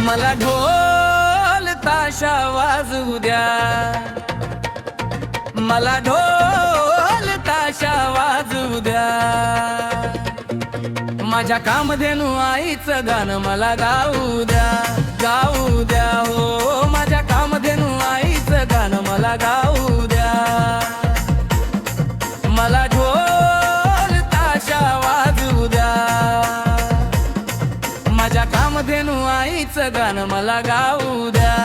मला ढोल ताशा वाजू द्या, मला ढोल ताशा वाजू द्या. माझ्या कामधेनू आईचं गाणं मला गाऊ द्या, गाऊ द्या. हो माझ्या कामधेनू आईचं गाणं मला गाऊ द्या. मला ढोल ताशा वाजू द्या, माझ्या कामधेनू आईचं गाणं मला गाऊ द्या,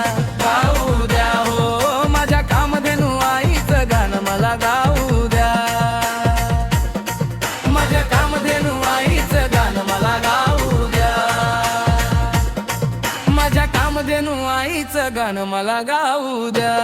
गाऊ द्या. हो माझ्या कामधेनू आईचं गाणं मला गाऊ द्या. माझ्या कामधेनू आईचं गाणं मला गाऊ द्या, माझ्या कामधेनू आईचं गाणं मला गाऊ द्या.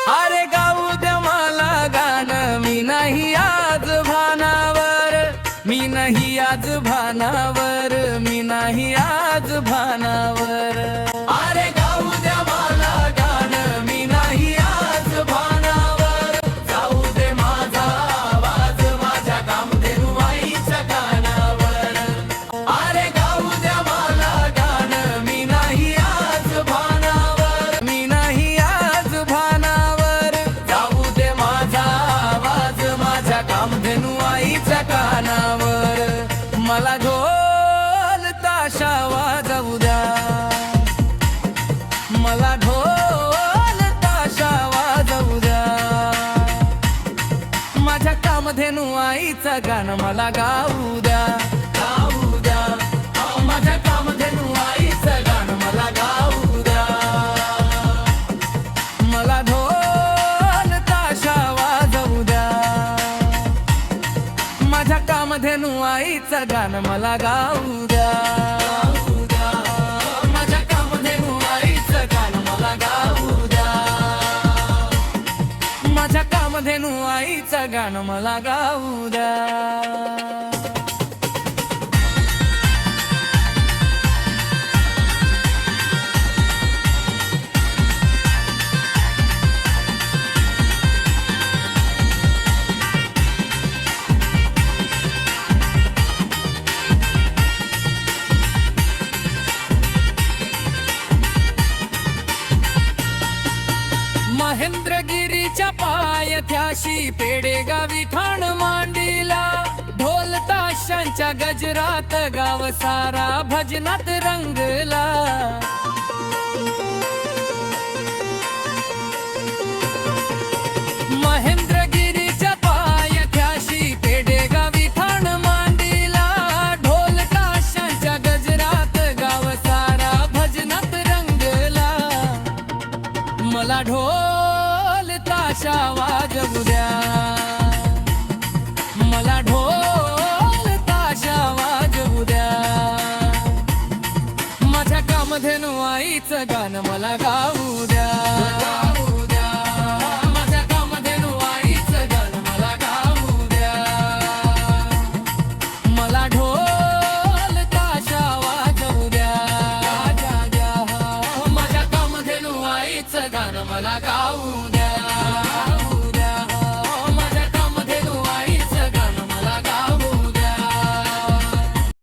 अरे गाऊ द्या मला गाणं, मी नाही आज भानावर, मी नाही आज भानावर, मी नाही आज भानावर. अरे गाऊ द्या मला गाणं, मी नाही आज भानावर. जाऊ दे माझा आवाज माझ्या कामधेनू आईच्या कानावर. अरे गाऊ द्या मला गाणं, मी नाही आज भानावर, मी नाही आज भानावर. जाऊ दे माझा आवाज माझ्या कामधेनू आईच्या कानावर. मला ढोल ताशा वाजवू द्या, मला ढोल ताशा वाजवू द्या. माझ्या कामधेनू आईचं गाणं मला गाऊ द्या, गाऊ द्या. माझ्या कामधेनू आईचं गाणं मला गाऊ द्या. मला ढोल ताशा वाजवू द्या, माझ्या कामधेनू आईचं गाणं मला गाऊ द्या, गाऊ द्या. माझ्या कामधेनू आईचं गाणं मला गाऊ द्या, माझ्या कामधेनू आईचं गाणं मला गाऊ द्या. महेंद्रगिरीच्या पायथ्याशी पेडेगावी ठाण मांडीला, ढोल ताशांच्या गजरात गाव सारा भजनात रंगला. महेंद्रगिरीच्या पायथ्याशी पेडेगावी ठाण मांडीला, ढोल ताशांच्या गजरात गाव सारा भजनात रंगला. मला ढोल ताशा वाजवू द्या, मला ढोल ताशा वाजवू द्या. माझ्या कामधेनू आईचं गाणं मला गाऊ द्या, गाऊ